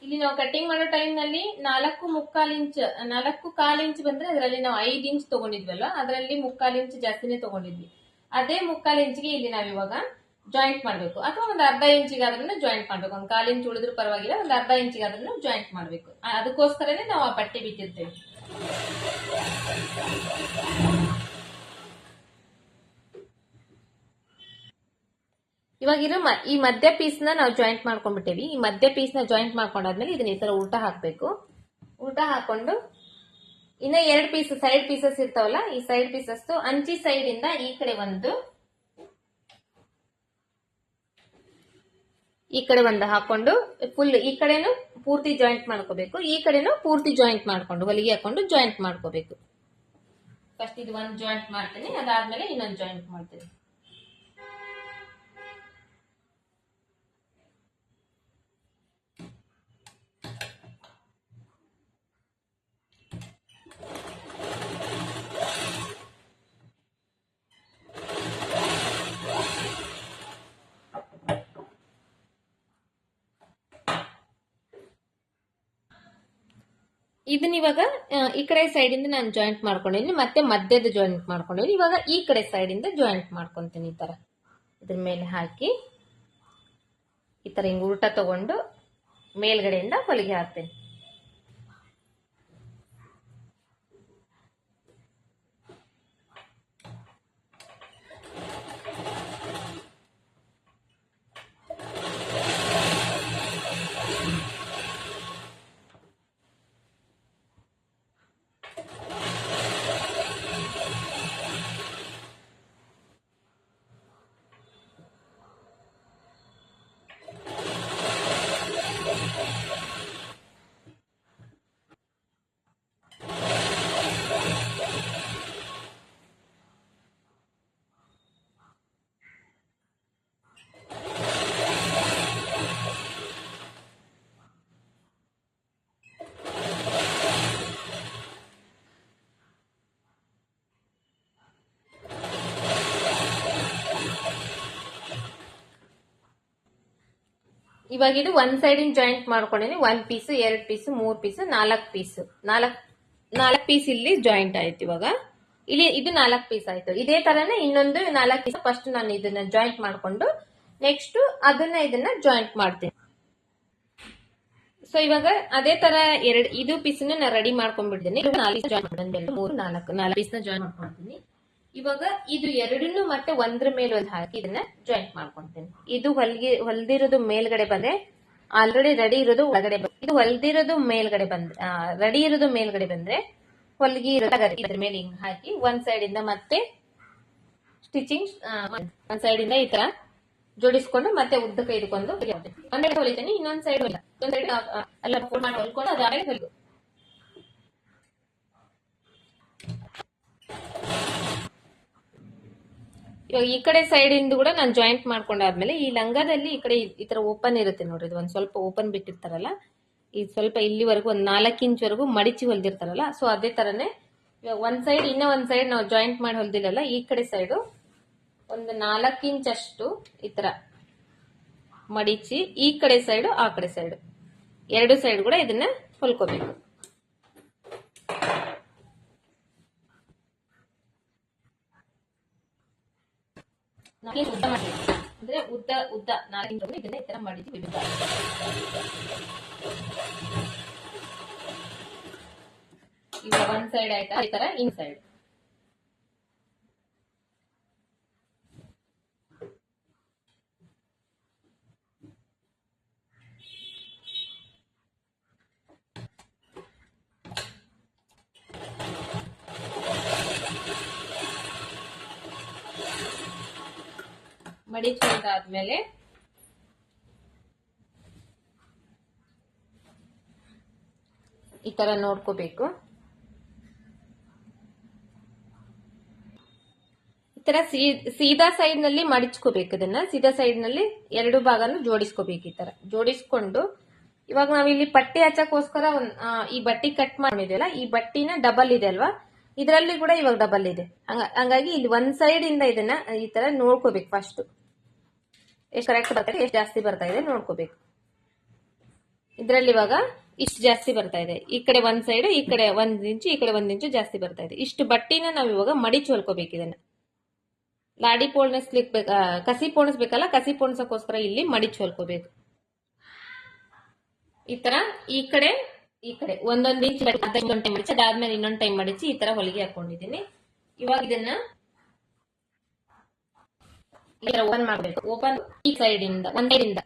Speaker 1: ಇಲ್ಲಿ ನಾವು ಕಟಿಂಗ್ ಮಾಡೋ ಟೈಮ್ ನಲ್ಲಿ 4.25 ಇಂಚ್ ಬಂದ್ರೆ ಅದರಲ್ಲಿ ನಾವು 5 ಇಂಚ್ ತಗೊಂಡಿದ್ವಲ್ಲ, ಅದರಲ್ಲಿ 3/4 ಇಂಚ್ ಜಾಸ್ತಿನೇ ತಗೊಂಡಿದ್ವಿ. ಅದೇ 3/4 ಇಂಚ್ಗೆ ಇಲ್ಲಿ ನಾವ್ ಇವಾಗ ಜಾಯಿಂಟ್ ಮಾಡ್ಬೇಕು, ಅಥವಾ ಒಂದು ಅರ್ಧ ಇಂಚಿಗಾದ್ರೂ ಜಾಯಿಂಟ್ ಮಾಡ್ಬೇಕು. ಒಂದು 1/4 ಇಂಚ್ ಉಳಿದ್ರು ಪರವಾಗಿಲ್ಲ, ಒಂದು ಅರ್ಧ ಇಂಚಿಗಾದ್ರೂ ಜಾಯಿಂಟ್ ಮಾಡ್ಬೇಕು. ಅದಕ್ಕೋಸ್ಕರನೇ ನಾವು ಆ ಬಟ್ಟೆ ಬಿಟ್ಟಿರ್ತೇವೆ. ಇವಾಗ ಈ ಮಧ್ಯ ಪೀಸ್ ನ ನಾವು ಜಾಯಿಂಟ್ ಮಾಡ್ಕೊಂಡ್ಬಿಟ್ಟೇವಿ. ಈ ಮಧ್ಯ ಪೀಸ್ ನ ಜಾಯಿಂಟ್ ಮಾಡ್ಕೊಂಡಾದ್ಮೇಲೆ ಇದನ್ನ ಈ ತರ ಉಲ್ಟಾ ಹಾಕ್ಬೇಕು. ಉಲ್ಟಾ ಹಾಕೊಂಡು ಇನ್ನ 2 ಪೀಸ್ ಸೈಡ್ ಪೀಸಸ್ ಇರ್ತಾವಲ್ಲ, ಈ ಸೈಡ್ ಪೀಸಸ್ ಅಂಚಿ ಸೈಡ್ ಇಂದ ಈ ಕಡೆ ಒಂದು ಹಾಕೊಂಡು ಫುಲ್ ಈ ಕಡೆನು ಪೂರ್ತಿ ಜಾಯಿಂಟ್ ಮಾಡ್ಕೋಬೇಕು, ಈ ಕಡೆನು ಪೂರ್ತಿ ಜಾಯಿಂಟ್ ಮಾಡ್ಕೊಂಡು ಹೊಲಿಗೆ ಹಾಕೊಂಡು ಜಾಯಿಂಟ್ ಮಾಡ್ಕೋಬೇಕು. ಫಸ್ಟ್ ಇದು ಒಂದು ಜಾಯಿಂಟ್ ಮಾಡ್ತೀನಿ, ಅದಾದ್ಮೇಲೆ ಇನ್ನೊಂದು ಜಾಯಿಂಟ್ ಮಾಡ್ತೀನಿ. ಇದನ್ನ ಇವಾಗ ಈ ಕಡೆ ಸೈಡ್ ಇಂದ ನಾನು ಜಾಯಿಂಟ್ ಮಾಡ್ಕೊಂಡಿದ್ದೀನಿ, ಮತ್ತೆ ಮಧ್ಯದ ಜಾಯಿಂಟ್ ಮಾಡ್ಕೊಂಡಿದ್ದೀನಿ. ಇವಾಗ ಈ ಕಡೆ ಸೈಡ್ ಇಂದ ಜಾಯಿಂಟ್ ಮಾಡ್ಕೊಂತೀನಿ. ಈ ತರ ಇದ್ರ ಮೇಲೆ ಹಾಕಿ ಈ ತರ ಹಿಂಗ್ ಉಲ್ಟಾ ತಗೊಂಡು ಮೇಲ್ಗಡೆಯಿಂದ ಹೊಲಿಗೆ ಹಾಕ್ತೇನೆ. ಇವಾಗ ಇದು ಒಂದ್ ಸೈಡ್ ಜಾಯಿಂಟ್ ಮಾಡ್ಕೊಂಡಿನಿ. 1 piece, 2 piece, 3 piece, 4 piece, 4 piece ಇಲ್ಲಿ ಜಾಯಿಂಟ್ ಆಯ್ತು. ಇವಾಗ ಇಲ್ಲಿ ಇದು 4 ಪೀಸ್ ಆಯ್ತು. ಇದೇ ತರನೇ ಇನ್ನೊಂದು 4 ಪೀಸ್ ಫಸ್ಟ್ ನಾನು ಇದನ್ನ ಜಾಯಿಂಟ್ ಮಾಡ್ಕೊಂಡು ನೆಕ್ಸ್ಟ್ ಇದನ್ನ ಜಾಯಿಂಟ್ ಮಾಡ್ತೀನಿ. ಸೊ ಇವಾಗ ಅದೇ ತರ ಇದು ಪೀಸ್ ನಾನು ರೆಡಿ ಮಾಡ್ಕೊಂಡ್ಬಿಡ್ತೀನಿ. 4 ಪೀಸ್ ನ ಜಾಯಿಂಟ್ ಮಾಡ್ಕೊಳ್ತೀನಿ. ಇವಾಗ ಇದು ಎರಡನ್ನು ಮತ್ತೆ ಒಂದ್ರ ಮೇಲೆ ಒಂದು ಹಾಕಿ ಇದನ್ನ ಜಾಯಿಂಟ್ ಮಾಡ್ಕೊಂತೀನಿ. ಇದು ಹೊಲ್ದಿರೋದು ಮೇಲ್ಗಡೆ ಬಂದ್ರೆ ಆಲ್ರೆಡಿ ರೆಡಿ ಇರೋದು ಒಳಗಡೆ, ಇದು ಹೊಲ್ದಿರೋದು ಮೇಲ್ಗಡೆ ರೆಡಿ ಇರೋದು ಮೇಲ್ಗಡೆ ಬಂದ್ರೆ ಹೊಲ್ಗಿ ಇದ್ರ ಮೇಲೆ ಹಿಂಗ್ ಹಾಕಿ ಒಂದ್ ಸೈಡ್ ಇಂದ ಮತ್ತೆ ಸ್ಟಿಚಿಂಗ್ ಒಂದ್ ಸೈಡ್ ಇಂದ ಈ ತರ ಜೋಡಿಸ್ಕೊಂಡು ಮತ್ತೆ ಉದ್ದಕ್ಕೆ ಇಟ್ಕೊಂಡು ಒಂದ್ ಸೈಡ್ ಹೊಲಿತೀನಿ, ಇನ್ನೊಂದ್ ಸೈಡ್ ಎಲ್ಲ ಫೋಲ್ಡ್ ಮಾಡಿ ಹೊಲ್ಕೊಂಡು ಅದಾದ್ಮೇಲೆ ಹೊಲಿದು. ಇವಾಗ ಈ ಕಡೆ ಸೈಡ್ ಇಂದ ಕೂಡ ನಾನು ಜಾಯಿಂಟ್ ಮಾಡ್ಕೊಂಡಾದ್ಮೇಲೆ ಈ ಲಂಗದಲ್ಲಿ ಈ ಕಡೆ ಈ ತರ ಓಪನ್ ಇರುತ್ತೆ ನೋಡ್ರಿ, ಇದು ಒಂದ್ ಸ್ವಲ್ಪ ಓಪನ್ ಬಿಟ್ಟಿರ್ತಾರಲ್ಲ, ಈ ಸ್ವಲ್ಪ ಇಲ್ಲಿವರೆಗೂ ಒಂದ್ 4 ಇಂಚ್ವರೆಗೂ ಮಡಿಚಿ ಹೊಲ್ದಿರ್ತಾರಲ್ಲ, ಸೊ ಅದೇ ತರನೇ ಇವಾಗ ಒಂದ್ ಸೈಡ್ ಒಂದ್ ಸೈಡ್ ನಾವು ಜಾಯಿಂಟ್ ಮಾಡಿ ಹೊಲ್ದಿಲ್ಲಲ್ಲ, ಈ ಕಡೆ ಸೈಡು ಒಂದು 4 ಇಂಚ್ ಅಷ್ಟು ಈ ತರ ಮಡಿಚಿ ಈ ಕಡೆ ಸೈಡು ಆ ಕಡೆ ಸೈಡು ಎರಡು ಸೈಡ್ ಕೂಡ ಇದನ್ನ ಹೊಲ್ಕೋಬೇಕು. ಉದ್ದ ಮಾಡಬೇಕು ಅಂದ್ರೆ ಉದ್ದ 4 ಇಂಚ್ ಇದನ್ನ ಈ ತರ ಮಡಿಚಿ ಬಿಡಬೇಕು. ಈಗ ಒಂದ್ ಸೈಡ್ ಆಯ್ತಾ, ಈ ತರ ಇನ್ ಸೈಡ್ ಮಡಿಚೊಂದಾದ್ಮೇಲೆ ಈ ತರ ನೋಡ್ಕೋಬೇಕು. ಈ ತರ ಸೀದಾ ಸೈಡ್ ನಲ್ಲಿ ಮಡಿಚ್ಕೋಬೇಕು. ಇದನ್ನ ಸೀದಾ ಸೈಡ್ ನಲ್ಲಿ ಎರಡು ಭಾಗನು ಜೋಡಿಸ್ಕೋಬೇಕು. ಈ ತರ ಜೋಡಿಸ್ಕೊಂಡು ಇವಾಗ ನಾವಿಲ್ಲಿ ಪಟ್ಟಿ ಹಚ್ಚಕ್ಕೋಸ್ಕರ ಈ ಬಟ್ಟಿ ಕಟ್ ಮಾಡಿದೆಯಲ್ಲ, ಈ ಬಟ್ಟಿನ ಡಬಲ್ ಇದೆ ಅಲ್ವಾ, ಇದರಲ್ಲಿ ಕೂಡ ಇವಾಗ ಡಬಲ್ ಇದೆ. ಹಂಗಾಗಿ ಇಲ್ಲಿ ಒಂದ್ ಸೈಡ್ ಇಂದ ಇದನ್ನ ಈ ತರ ನೋಡ್ಕೋಬೇಕು. ಫಸ್ಟ್ ಎಷ್ಟು ಕರೆಕ್ಟ್ ಬರ್ತಾ ಇದೆ, ಎಷ್ಟು ಜಾಸ್ತಿ ಬರ್ತಾ ಇದೆ ನೋಡ್ಕೋಬೇಕು. ಇದ್ರಲ್ಲಿ ಇವಾಗ ಇಷ್ಟು ಜಾಸ್ತಿ ಬರ್ತಾ ಇದೆ, ಈ ಕಡೆ ಒಂದ್ ಸೈಡ್, ಈ ಕಡೆ 1 ಇಂಚು, ಈ ಕಡೆ 1 ಇಂಚು ಜಾಸ್ತಿ ಬರ್ತಾ ಇದೆ. ಇಷ್ಟು ಬಟ್ಟಿನ ನಾವ್ ಇವಾಗ ಮಡಿಚು ಹೊಲ್ಕೋಬೇಕು. ಇದನ್ನ ಲಾಡಿ ಪೋಣಿಸ್ಲಿಕ್ ಕಸಿ ಪೋಣಿಸ್ಬೇಕಲ್ಲ, ಕಸಿ ಪೋಣಿಸಕ್ಕೋಸ್ಕರ ಇಲ್ಲಿ ಮಡಿಚು ಹೊಲ್ಕೋಬೇಕು. ಈ ತರ ಈ ಕಡೆ ಒಂದೊಂದು ಇಂಚ್ ಮಡಿಚಿ ಅದಾದ್ಮೇಲೆ ಇನ್ನೊಂದು ಟೈಮ್ ಮಡಿಚಿ ಈ ತರ ಹೊಲಿಗೆ ಹಾಕೊಂಡಿದ್ದೀನಿ. ಇವಾಗ ಇದನ್ನ ಈ ತರ ಓಪನ್ ಮಾಡ್ಬೇಕು. ಓಪನ್ ಈ ಸೈಡ್ ಇಂದ ಒಂದ್ ಸೈಡ್ ಇಂದ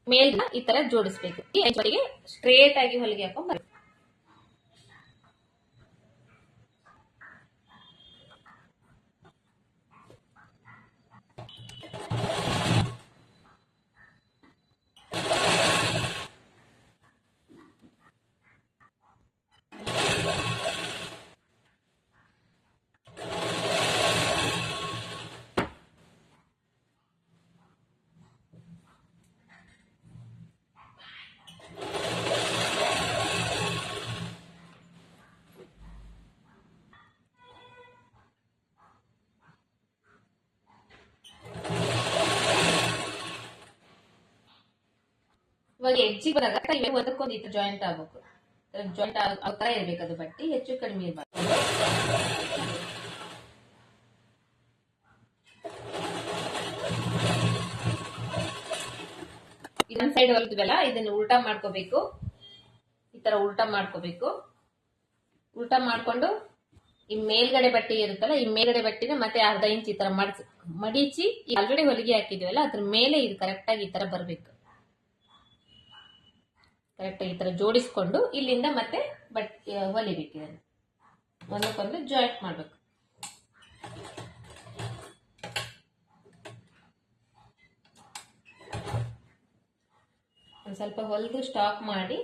Speaker 1: ಮೇಲ್ನ ಈ ತರ ಜೋಡಿಸ್ಬೇಕು. ಈ ಹೊಲಿಗೆ ಸ್ಟ್ರೇಟ್ ಆಗಿ ಹೊಲಿಗೆ ಹಾಕೊಂಡ್ ಬರ್ಬೇಕು. ಇವಾಗ ಎಡ್ಜಿಗೆ ಬರಾಗ ಒಂದಕ್ಕೊಂದು ಈ ತರ ಜಾಯಿಂಟ್ ಆಗ್ಬೇಕು. ಜಾಯಿಂಟ್ ಆ ತರ ಇರ್ಬೇಕು ಅದು ಬಟ್ಟಿ, ಹೆಚ್ಚು ಕಡಿಮೆ ಇರ್ಬಾರ್ದು. ಇದೊಂದ್ ಸೈಡ್ ಹೊಲಿದ್ವಲ್ಲ, ಇದನ್ನ ಉಲ್ಟಾ ಮಾಡ್ಕೋಬೇಕು. ಈ ತರ ಉಲ್ಟಾ ಮಾಡ್ಕೋಬೇಕು. ಉಲ್ಟಾ ಮಾಡ್ಕೊಂಡು ಈ ಮೇಲ್ಗಡೆ ಬಟ್ಟೆ ಇರುತ್ತಲ್ಲ, ಈ ಮೇಲ್ಗಡೆ ಬಟ್ಟೆನ ಮತ್ತೆ ಅರ್ಧ ಇಂಚ್ ಈ ತರ ಮಡಿಚಿ ಆಲ್ರೆಡಿ ಹೊಲಿಗೆ ಹಾಕಿದ್ವಲ್ಲ ಅದ್ರ ಮೇಲೆ ಇದು ಕರೆಕ್ಟ್ ಆಗಿ ಈ ತರ ಬರ್ಬೇಕು. ಕರೆಕ್ಟ್ ಈ ತರ ಜೋಡಿಸ್ಕೊಂಡು ಇಲ್ಲಿಂದ ಮತ್ತೆ ಬಟ್ಟೆ ಹೊಲಿಬೇಕು. ಇದನ್ನ ಒಂದಕ್ಕೊಂದು ಜಾಯಿಂಟ್ ಮಾಡ್ಬೇಕು. ಒಂದ್ ಸ್ವಲ್ಪ ಹೊಲಿದು ಸ್ಟಾಕ್ ಮಾಡಿ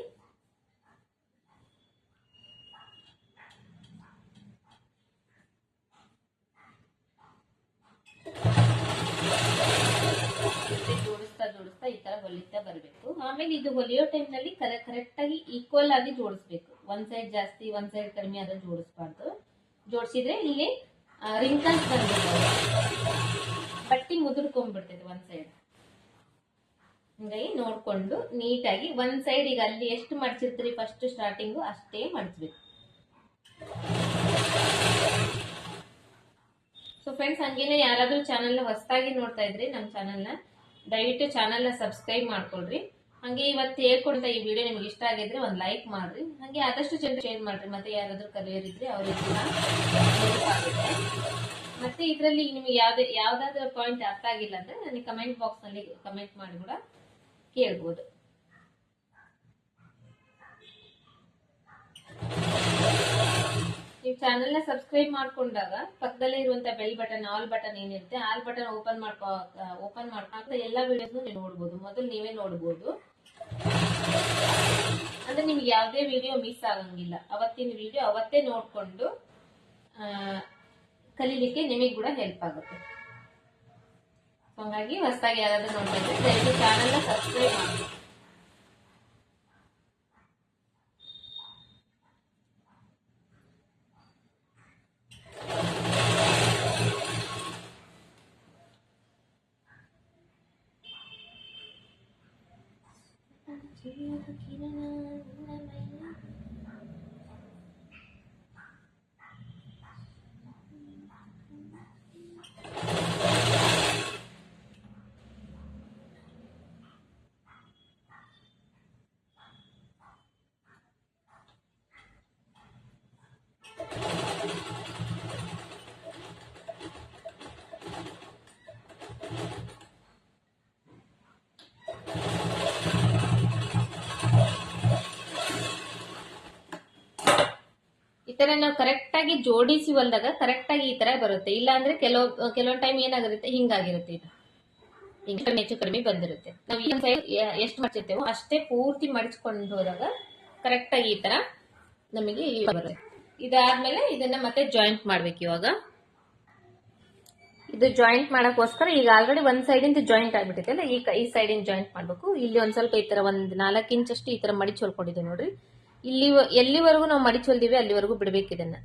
Speaker 1: ಜೋಡಿಸ್ತಾ ಈ ತರ ಹೊಲಿತಾ ಬರ್ಬೇಕು. ಆಮೇಲೆ ಇದು ಹೊಲಿಯೋ ಟೈಮ್ ನಲ್ಲಿ ಕರೆಕ್ಟ್ ಆಗಿ ಈಕ್ವಲ್ ಆಗಿ ಜೋಡಿಸ್ಬೇಕು. ಒಂದ್ ಸೈಡ್ ಜಾಸ್ತಿ ಒಂದ್ ಸೈಡ್ ಕಡಿಮೆ ಆದ್ರೆ ಜೋಡಿಸ್ಬಾರ್ದು. ಜೋಡಿಸಿದ್ರೆ ಇಲ್ಲಿ ರಿಂಕಲ್ಸ್ ಬಂದ್ಬಿಡ್ತದೆ, ಬಟ್ಟಿ ಮುದುರ್ಕೊಂಡ್ಬಿಡ್ತದೆ ಒಂದ್ ಸೈಡ್. ಹಂಗಾಗಿ ನೋಡ್ಕೊಂಡು ನೀಟಾಗಿ ಒಂದ್ ಸೈಡ್ ಈಗ ಅಲ್ಲಿ ಎಷ್ಟು ಮಡ್ಚಿರ್ತೀರಿ ಫಸ್ಟ್ ಸ್ಟಾರ್ಟಿಂಗು ಅಷ್ಟೇ ಮಡ್ಚ್ಬೇಕು. ಸೊ ಫ್ರೆಂಡ್ಸ್, ಹಂಗೇನೆ ಯಾರಾದ್ರೂ ಚಾನಲ್ ಹೊಸದಾಗಿ ನೋಡ್ತಾ ಇದ್ರಿ ನಮ್ಮ ಚಾನಲ್ನ ದಯವಿಟ್ಟು ಚಾನಲ್ನ ಸಬ್ಸ್ಕ್ರೈಬ್ ಮಾಡ್ಕೊಳ್ರಿ. ಹಂಗೆ ಇವತ್ತು ಹೇಳ್ಕೊಡ್ತಾ ಈ ವಿಡಿಯೋ ನಿಮ್ಗೆ ಇಷ್ಟ ಆಗಿದ್ರೆ ಒಂದು ಲೈಕ್ ಮಾಡ್ರಿ. ಹಂಗೆ ಆದಷ್ಟು ಜನರು ಶೇರ್ ಮಾಡ್ರಿ. ಮತ್ತೆ ಯಾರಾದ್ರೂ ಕಲಿಯರ್ ಇದ್ರೆ ಅವ್ರಿಗೆ ಕೂಡ ಮತ್ತೆ ಇದರಲ್ಲಿ ನಿಮ್ಗೆ ಯಾವ್ದಾದ್ರು ಪಾಯಿಂಟ್ ಅರ್ಥ ಆಗಿಲ್ಲ ಅಂದ್ರೆ ನನಗೆ ಕಮೆಂಟ್ ಬಾಕ್ಸ್ ನಲ್ಲಿ ಕಮೆಂಟ್ ಮಾಡಿ ಕೂಡ ಕೇಳ್ಬೋದು. ನೀವು ಚಾನೆಲ್ ನ ಸಬ್ಸ್ಕ್ರೈಬ್ ಮಾಡ್ಕೊಂಡಾಗ ಪಕ್ಕದಲ್ಲೇ ಇರುವಂತ ಬೆಲ್ ಬಟನ್, ಆಲ್ ಬಟನ್ ಏನಿರುತ್ತೆ, ಆಲ್ ಬಟನ್ ಓಪನ್ ಮಾಡ್ಕೊಂಡ ಎಲ್ಲಾ ವಿಡಿಯೋಸ್ ನೀವು ನೋಡ್ಬೋದು. ಮೊದಲು ನೀವೇ ನೋಡ್ಬೋದು. ಅಂದ್ರೆ ನಿಮ್ಗೆ ಯಾವ್ದೇ ವಿಡಿಯೋ ಮಿಸ್ ಆಗಂಗಿಲ್ಲ. ಅವತ್ತಿನ ವಿಡಿಯೋ ಅವತ್ತೇ ನೋಡ್ಕೊಂಡು ಕಲೀಲಿಕ್ಕೆ ನಿಮಗೆ ಕೂಡ ಹೆಲ್ಪ್ ಆಗುತ್ತೆ. ಹಾಗಾಗಿ ಹೊಸದಾಗಿ ಯಾರಾದ್ರೂ ನೋಡ್ತಾ ಇದ್ರೆ ದಯವಿಟ್ಟು ಚಾನಲ್ನ ಸಬ್ಸ್ಕ್ರೈಬ್ ಮಾಡಿ. ಈ ತರ ನಾವು ಕರೆಕ್ಟ್ ಆಗಿ ಜೋಡಿಸಿ ಹೊಲ್ದಾಗ ಕರೆಕ್ಟ್ ಆಗಿ ಈ ತರ ಬರುತ್ತೆ. ಇಲ್ಲ ಅಂದ್ರೆ ಕೆಲವೊಂದು ಟೈಮ್ ಏನಾಗಿರುತ್ತೆ, ಹಿಂಗಾಗಿರುತ್ತೆ. ಇದು ಹಿಂಗೆ ಹೆಚ್ಚು ಕಡಿಮೆ ಬಂದಿರುತ್ತೆ. ನಾವು ಈ ಸೈಡ್ ಎಷ್ಟು ಮಡಿಚಿರ್ತೇವೋ ಅಷ್ಟೇ ಪೂರ್ತಿ ಮಡಿಚ್ಕೊಂಡು ಹೋದಾಗ ಕರೆಕ್ಟ್ ಆಗಿ ಈ ತರ ನಮಗೆ ಬರುತ್ತೆ. ಇದಾದ್ಮೇಲೆ ಇದನ್ನ ಮತ್ತೆ ಜಾಯಿಂಟ್ ಮಾಡ್ಬೇಕು. ಇವಾಗ ಇದು ಜಾಯಿಂಟ್ ಮಾಡಕ್ಕೋಸ್ಕರ ಈಗ ಆಲ್ರೆಡಿ ಒಂದ್ ಸೈಡ್ ಇಂದ ಜಾಯಿಂಟ್ ಆಗ್ಬಿಟ್ಟಿದೆ ಅಲ್ಲ, ಈ ಸೈಡ್ ಇಂದ ಜಾಯಿಂಟ್ ಮಾಡ್ಬೇಕು. ಇಲ್ಲಿ ಒಂದ್ ಸ್ವಲ್ಪ ಈ ತರ ಒಂದ್ 4 ಇಂಚ್ ಅಷ್ಟು ಈ ತರ ಮಡಿಚ್ ಹೊಲ್ಕೊಂಡಿದೆ ನೋಡ್ರಿ. ಇಲ್ಲಿ ಎಲ್ಲಿವರೆಗೂ ನಾವು ಮಡಿಚ್ ಹೊಲ್ದಿವಿ ಅಲ್ಲಿವರೆಗೂ ಬಿಡ್ಬೇಕು. ಇದನ್ನ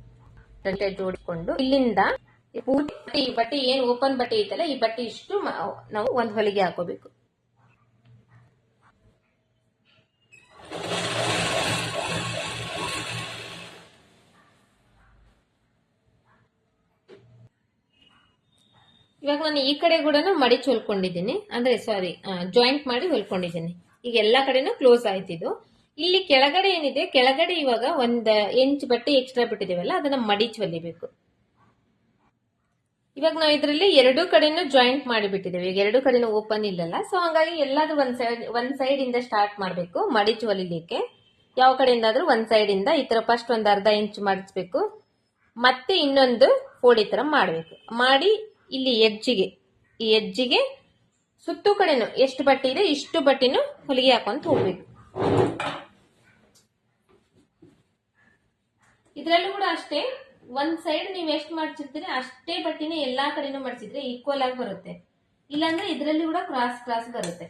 Speaker 1: ಜೋಡಿಸ್ಕೊಂಡು ಇಲ್ಲಿಂದ ಪೂರ್ತಿ ಈ ಬಟ್ಟೆ ಏನ್ ಓಪನ್ ಬಟ್ಟೆ ಐತಲ್ಲ, ಈ ಬಟ್ಟೆ ಇಷ್ಟು ನಾವು ಒಂದ್ ಹೊಲಿಗೆ ಹಾಕೋಬೇಕು. ಇವಾಗ ನಾನು ಈ ಕಡೆ ಕೂಡ ಮಡಿಚ್ ಹೊಲ್ಕೊಂಡಿದ್ದೀನಿ, ಅಂದ್ರೆ ಜಾಯಿಂಟ್ ಮಾಡಿ ಹೊಲ್ಕೊಂಡಿದ್ದೀನಿ. ಈಗ ಎಲ್ಲಾ ಕಡೆನೂ ಕ್ಲೋಸ್ ಆಯ್ತಿದ್ದು. ಇಲ್ಲಿ ಕೆಳಗಡೆ ಏನಿದೆ, ಕೆಳಗಡೆ ಇವಾಗ 1 ಇಂಚ್ ಬಟ್ಟೆ ಎಕ್ಸ್ಟ್ರಾ ಬಿಟ್ಟಿದೀವಲ್ಲ, ಅದನ್ನ ಮಡಿಚ್ ಹೊಲಿಬೇಕು. ಇವಾಗ ನಾವು ಇದರಲ್ಲಿ 2 ಕಡೆನೂ ಜಾಯಿಂಟ್ ಮಾಡಿಬಿಟ್ಟಿದ್ದೇವೆ. ಈಗ 2 ಕಡೆನೂ ಓಪನ್ ಇಲ್ಲಲ್ಲ, ಸೊ ಹಂಗಾಗಿ ಎಲ್ಲಾದ್ರೂ ಒಂದ್ ಸೈಡ್ ಇಂದ ಸ್ಟಾರ್ಟ್ ಮಾಡ್ಬೇಕು ಮಡಿಚ್ ಹೊಲಿಲಿಕ್ಕೆ. ಯಾವ ಕಡೆಯಿಂದಾದ್ರೂ ಒಂದ್ ಸೈಡ್ ಇಂದ ಈ ತರ ಫಸ್ಟ್ 1/2 ಇಂಚ್ ಮಡಿಚ್ಬೇಕು, ಮತ್ತೆ ಇನ್ನೊಂದು ಫೋಲ್ಡ್ ಈ ತರ ಮಾಡ್ಬೇಕು. ಮಾಡಿ ಇಲ್ಲಿ ಈ ಎಜ್ಜಿಗೆ ಸುತ್ತು ಕಡೆನು ಎಷ್ಟು ಬಟ್ಟೆ ಇದೆ ಇಷ್ಟು ಬಟ್ಟೆನು ಹೊಲಿಗೆ ಹಾಕೊಂತ ಹೋಗ್ಬೇಕು. ಇದ್ರಲ್ಲೂ ಕೂಡ ಅಷ್ಟೇ, ಒಂದ್ ಸೈಡ್ ನೀವ್ ಎಷ್ಟು ಮಡ್ಚಿರ್ತೀರಿ ಅಷ್ಟೇ ಬಟ್ಟೆನೆ ಎಲ್ಲಾ ಕಡೆನೂ ಮಡ್ಚಿದ್ರೆ ಈಕ್ವಲ್ ಆಗಿ ಬರುತ್ತೆ. ಇಲ್ಲಾಂದ್ರೆ ಇದ್ರಲ್ಲಿ ಕೂಡ ಕ್ರಾಸ್ ಬರುತ್ತೆ.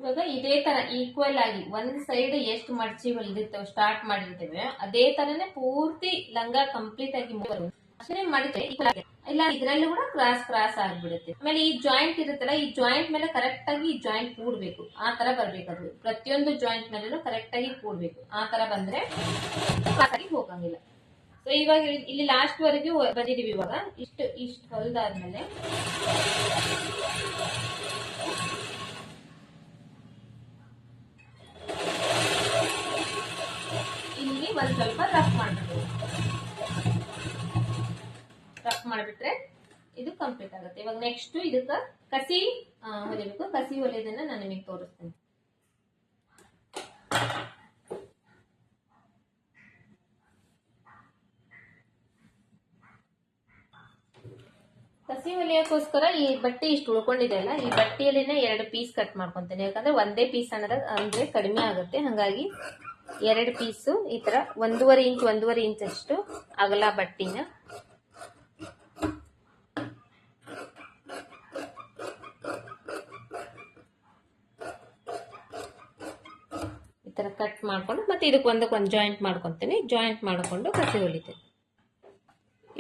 Speaker 1: ಇವಾಗ ಇದೇ ತರ ಈಕ್ವಲ್ ಆಗಿ ಒಂದ್ ಸೈಡ್ ಎಷ್ಟು ಮಡ್ಚಿ ಹೊಲಿದಿರ್ತೇವೆ ಸ್ಟಾರ್ಟ್ ಮಾಡಿರ್ತೇವೆ ಅದೇ ತರನೇ ಪೂರ್ತಿ ಲಂಗ ಕಂಪ್ಲೀಟ್ ಆಗಿ ಅಷ್ಟೇ ಮಾಡಿದ್ರೆ ಇಲ್ಲ ಇದ್ರಲ್ಲೂ ಕೂಡ ಕ್ರಾಸ್ ಆಗ್ಬಿಡುತ್ತೆ. ಆಮೇಲೆ ಈ ಜಾಯಿಂಟ್ ಇರುತ್ತಲ್ಲ, ಈ ಜಾಯಿಂಟ್ ಮೇಲೆ ಕರೆಕ್ಟ್ ಆಗಿ ಈ ಜಾಯಿಂಟ್ ಕೂಡ್ಬೇಕು. ಆ ತರ ಬರ್ಬೇಕು. ಅದು ಪ್ರತಿಯೊಂದು ಜಾಯಿಂಟ್ ಮೇಲೂ ಕರೆಕ್ಟ್ ಆಗಿ ಕೂಡ್ಬೇಕು. ಆ ತರ ಬಂದ್ರೆ ಹೋಗಂಗಿಲ್ಲ. ಸೊ ಇವಾಗ ಇಲ್ಲಿ ಲಾಸ್ಟ್ ವರೆಗೂ ಬಂದಿದೀವಿ. ಇವಾಗ ಇಷ್ಟು ಹೊಲ್ದಾದ್ಮೇಲೆ ಇಲ್ಲಿ ಒಂದ್ ಸ್ವಲ್ಪ ರಫ್ ಮಾಡ್ಬಿಟ್ರೆ ಇದು ಕಂಪ್ಲೀಟ್ ಆಗುತ್ತೆ. ಇವಾಗ ನೆಕ್ಸ್ಟ್ ಇದಕ್ಕ ಕಸಿ ಹೊಲಿಬೇಕು. ಕಸಿ ಹೊಲಿಯೋದನ್ನ ನಾನು ನಿಮಗೆ ತೋರಿಸ್ತೇನೆ. ಕಸಿ ಹೊಲಿಯಕ್ಕೋಸ್ಕರ ಈ ಬಟ್ಟೆ ಇಷ್ಟು ಉಳ್ಕೊಂಡಿದೆ ಅಲ್ಲ, ಈ ಬಟ್ಟೆಯಲ್ಲಿನೇ 2 ಪೀಸ್ ಕಟ್ ಮಾಡ್ಕೊಂತೇನೆ. ಯಾಕಂದ್ರೆ ಒಂದೇ ಪೀಸ್ ಅಂದ್ರೆ ಕಡಿಮೆ ಆಗುತ್ತೆ. ಹಾಗಾಗಿ 2 ಪೀಸು ಈ ತರ 1.5 ಇಂಚ್ ಅಷ್ಟು ಅಗಲ ಬಟ್ಟಿನ ಈ ತರ ಕಟ್ ಮಾಡ್ಕೊಂಡು ಮತ್ತೆ ಇದಕ್ಕೆ ಒಂದಕ್ಕೊಂದು ಜಾಯಿಂಟ್ ಮಾಡ್ಕೊಂತೀನಿ. ಜಾಯಿಂಟ್ ಮಾಡ್ಕೊಂಡು ಕಸಿ ಹೊಲಿತೇನೆ.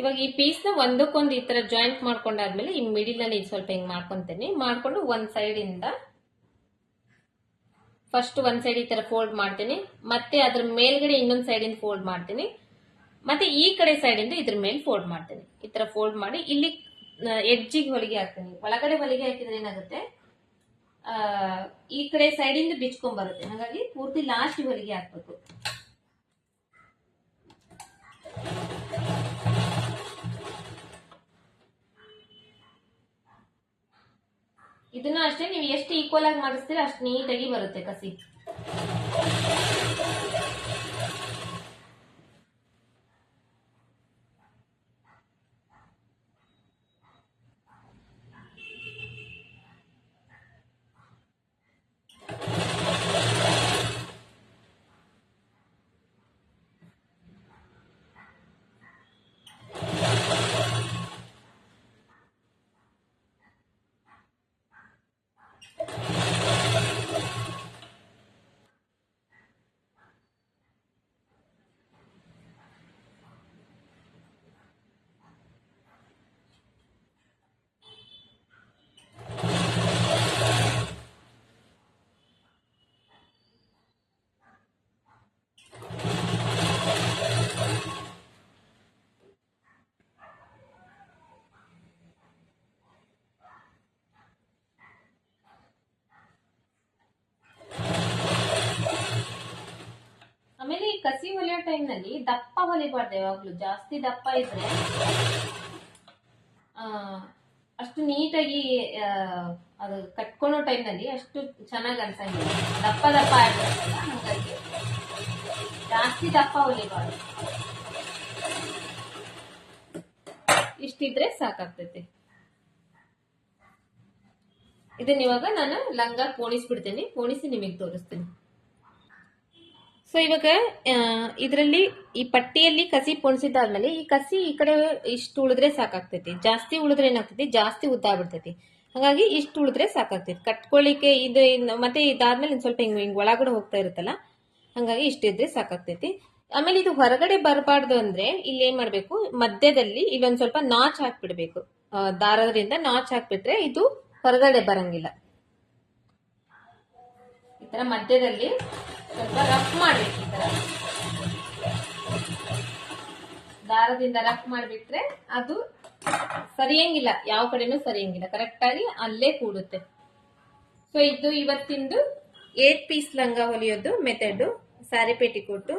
Speaker 1: ಇವಾಗ ಈ ಪೀಸ್ ನ ಒಂದಕ್ಕೊಂದು ಈ ತರ ಜಾಯಿಂಟ್ ಮಾಡ್ಕೊಂಡಾದ್ಮೇಲೆ ಈ ಮಿಡಿಲ್ ನಲ್ಲಿ ಸ್ವಲ್ಪ ಹಿಂಗ್ ಮಾಡ್ಕೊಂತೇನೆ. ಮಾಡ್ಕೊಂಡು ಒಂದ್ ಸೈಡ್ ಇಂದ ಫಸ್ಟ್ ಒಂದ್ ಸೈಡ್ ಈ ತರ ಫೋಲ್ಡ್ ಮಾಡ್ತೀನಿ. ಮತ್ತೆ ಅದ್ರ ಮೇಲ್ಗಡೆ ಇನ್ನೊಂದ್ ಸೈಡ್ ಇಂದ ಫೋಲ್ಡ್ ಮಾಡ್ತೀನಿ. ಮತ್ತೆ ಈ ಕಡೆ ಸೈಡ್ ಇಂದ ಇದ್ರ ಮೇಲೆ ಫೋಲ್ಡ್ ಮಾಡ್ತೀನಿ. ಈ ತರ ಫೋಲ್ಡ್ ಮಾಡಿ ಇಲ್ಲಿ ಎಡ್ಜಿಗೆ ಹೊಲಿಗೆ ಹಾಕ್ತೀನಿ. ಒಳಗಡೆ ಹೊಲಿಗೆ ಹಾಕಿದ್ರೆ ಏನಾಗುತ್ತೆ, ಈ ಕಡೆ ಸೈಡ್ ಇಂದ ಬಿಚ್ಕೊಂಡ್ ಬರುತ್ತೆ. ಹಾಗಾಗಿ ಪೂರ್ತಿ ಲಾಸ್ಟ್ ಹೊಲಿಗೆ ಹಾಕ್ಬೇಕು. ಇದನ್ನ ಅಷ್ಟೇ ನೀವು ಎಷ್ಟು ಈಕ್ವಲ್ ಆಗಿ ಮಾಡಿಸ್ತೀರ ಅಷ್ಟು ನೀಟಾಗಿ ಬರುತ್ತೆ ಕಸಿ. ಆಮೇಲೆ ಈ ಕಸಿ ಹೊಲಿಯೋ ಟೈಮ್ ನಲ್ಲಿ ದಪ್ಪ ಹೊಲಿಬಾರ್ದು. ಯಾವಾಗ್ಲೂ ಜಾಸ್ತಿ ದಪ್ಪ ಇದ್ರೆ ಅಷ್ಟು ನೀಟಾಗಿ ಅದು ಕಟ್ಕೊಳೋ ಟೈಮ್ ನಲ್ಲಿ ಅಷ್ಟು ಚೆನ್ನಾಗಿ ಅನ್ಸಂಗಿಲ್ಲ. ದಪ್ಪ ದಪ್ಪ ಆಗಿರುತ್ತಲ್ಲ, ಹಾಗಾಗಿ ಜಾಸ್ತಿ ದಪ್ಪ ಹೊಲಿಬಾರ್ದು. ಇಷ್ಟಿದ್ರೆ ಸಾಕಾಗ್ತೈತಿ. ಇದನ್ನ ಇವಾಗ ನಾನು ಲಂಗ ಪೋಣಿಸ್ಬಿಡ್ತೀನಿ. ಪೋಣಿಸಿ ನಿಮಗೆ ತೋರಿಸ್ತೀನಿ. ಸೊ ಇವಾಗ ಇದರಲ್ಲಿ ಈ ಪಟ್ಟಿಯಲ್ಲಿ ಕಸಿ ಪೊಣಿಸಿದಾದ್ಮೇಲೆ ಈ ಕಸಿ ಈ ಕಡೆ ಇಷ್ಟು ಉಳಿದ್ರೆ ಸಾಕಾಗ್ತೈತಿ. ಜಾಸ್ತಿ ಉಳಿದ್ರೆ ಏನಾಗ್ತೈತಿ, ಜಾಸ್ತಿ ಉದ್ದ ಆಗ್ಬಿಡ್ತೈತಿ. ಹಾಗಾಗಿ ಇಷ್ಟು ಉಳಿದ್ರೆ ಸಾಕಾಗ್ತೈತಿ ಕಟ್ಕೊಳ್ಳಿಕ್ಕೆ. ಇದು ಮತ್ತೆ ಇದಾದ್ಮೇಲೆ ಸ್ವಲ್ಪ ಹಿಂಗ್ ಒಳಗಡೆ ಹೋಗ್ತಾ ಇರುತ್ತಲ್ಲ, ಹಂಗಾಗಿ ಇಷ್ಟಿದ್ರೆ ಸಾಕಾಗ್ತೈತಿ. ಆಮೇಲೆ ಇದು ಹೊರಗಡೆ ಬರಬಾರ್ದು ಅಂದ್ರೆ ಇಲ್ಲಿ ಏನ್ ಮಾಡ್ಬೇಕು, ಮಧ್ಯದಲ್ಲಿ ಇಲ್ಲೊಂದ್ ಸ್ವಲ್ಪ ನಾಚ್ ಹಾಕ್ಬಿಡ್ಬೇಕು. ದಾರದಿಂದ ನಾಚ್ ಹಾಕ್ಬಿಟ್ರೆ ಇದು ಹೊರಗಡೆ ಬರಂಗಿಲ್ಲ. ಈ ತರ ಮಧ್ಯದಲ್ಲಿ ಸ್ವಲ್ಪ ರಫ್ ಮಾಡ್ಬೇಕು. ಈ ತರ ದಾರದಿಂದ ರಫ್ ಮಾಡ್ಬಿಟ್ರೆ ಅದು ಸರಿಯಂಗಿಲ್ಲ, ಯಾವ ಕಡೆನೂ ಸರಿಯಂಗಿಲ್ಲ, ಕರೆಕ್ಟ್ ಆಗಿ ಅಲ್ಲೇ ಕೂಡುತ್ತೆ. ಸೊ ಇದು ಇವತ್ತಿಂದು 8 ಪೀಸ್ ಲಂಗ ಹೊಲಿಯೋದು ಮೆಥಡ್, ಸ್ಯಾರಿ ಪೇಟಿಕೋಟು.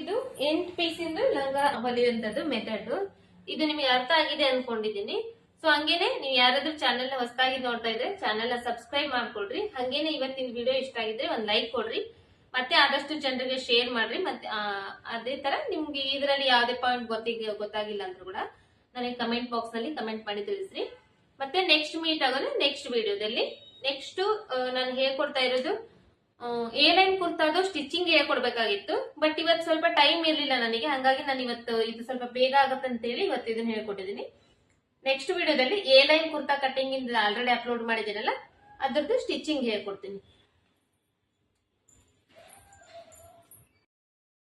Speaker 1: ಇದು 8 ಪೀಸ್ ಇಂದು ಲಂಗ ಹೊಲಿಯುವಂತದ್ದು ಮೆಥಡ್. ಇದು ನಿಮಗೆ ಅರ್ಥ ಆಗಿದೆ ಅನ್ಕೊಂಡಿದ್ದೀನಿ. ಸೊ ಹಂಗೇನೆ ನೀವು ಯಾರಾದ್ರೂ ಚಾನೆಲ್ ನ ಹೊಸದಾಗಿ ನೋಡ್ತಾ ಇದ್ರೆ ಚಾನೆಲ್ ನ ಸಬ್ಸ್ಕ್ರೈಬ್ ಮಾಡ್ಕೊಳ್ರಿ. ಹಂಗೇನೆ ಇವತ್ತಿನ ವಿಡಿಯೋ ಇಷ್ಟ ಆಗಿದ್ರೆ ಒಂದ್ ಲೈಕ್ ಕೊಡ್ರಿ, ಮತ್ತೆ ಆದಷ್ಟು ಜನರಿಗೆ ಶೇರ್ ಮಾಡ್ರಿ. ಮತ್ತೆ ಅದೇ ತರ ನಿಮ್ಗೆ ಇದರಲ್ಲಿ ಯಾವ್ದೇ ಪಾಯಿಂಟ್ ಗೊತ್ತಾಗಿಲ್ಲ ಅಂದ್ರೂ ಕೂಡ ನನಗೆ ಕಮೆಂಟ್ ಬಾಕ್ಸ್ ನಲ್ಲಿ ಕಮೆಂಟ್ ಮಾಡಿ ತಿಳಿಸ್ರಿ. ಮತ್ತೆ ನೆಕ್ಸ್ಟ್ ಮೀಟ್ ಆಗೋದು ನೆಕ್ಸ್ಟ್ ವಿಡಿಯೋದಲ್ಲಿ. ನೆಕ್ಸ್ಟ್ ನಾನು ಹೇಳ್ಕೊಡ್ತಾ ಇರೋದು ಎ ಲೈನ್ ಕುರ್ತಾದು ಸ್ಟಿಚಿಂಗ್ ಹೇಳ್ಕೊಡ್ಬೇಕಾಗಿತ್ತು, ಬಟ್ ಇವತ್ತು ಸ್ವಲ್ಪ ಟೈಮ್ ಇರ್ಲಿಲ್ಲ ನನಗೆ, ಹಂಗಾಗಿ ನಾನು ಇವತ್ತು ಇದು ಸ್ವಲ್ಪ ಬೇಗ ಆಗುತ್ತೆ ಅಂತ ಹೇಳಿ ಇವತ್ತು ಇದನ್ನ ಹೇಳ್ಕೊಟ್ಟಿದ್ದೀನಿ. ನೆಕ್ಸ್ಟ್ ವಿಡಿಯೋದಲ್ಲಿ ಎ ಲೈನ್ ಕುರ್ತಾ ಕಟಿಂಗ್ ಇಂದ ಆಲ್ರೆಡಿ ಅಪ್ಲೋಡ್ ಮಾಡಿದ್ದೀನಲ್ಲ, ಅದ್ರದ್ದು ಸ್ಟಿಚಿಂಗ್ ಹೇಳ್ಕೊಡ್ತೀನಿ.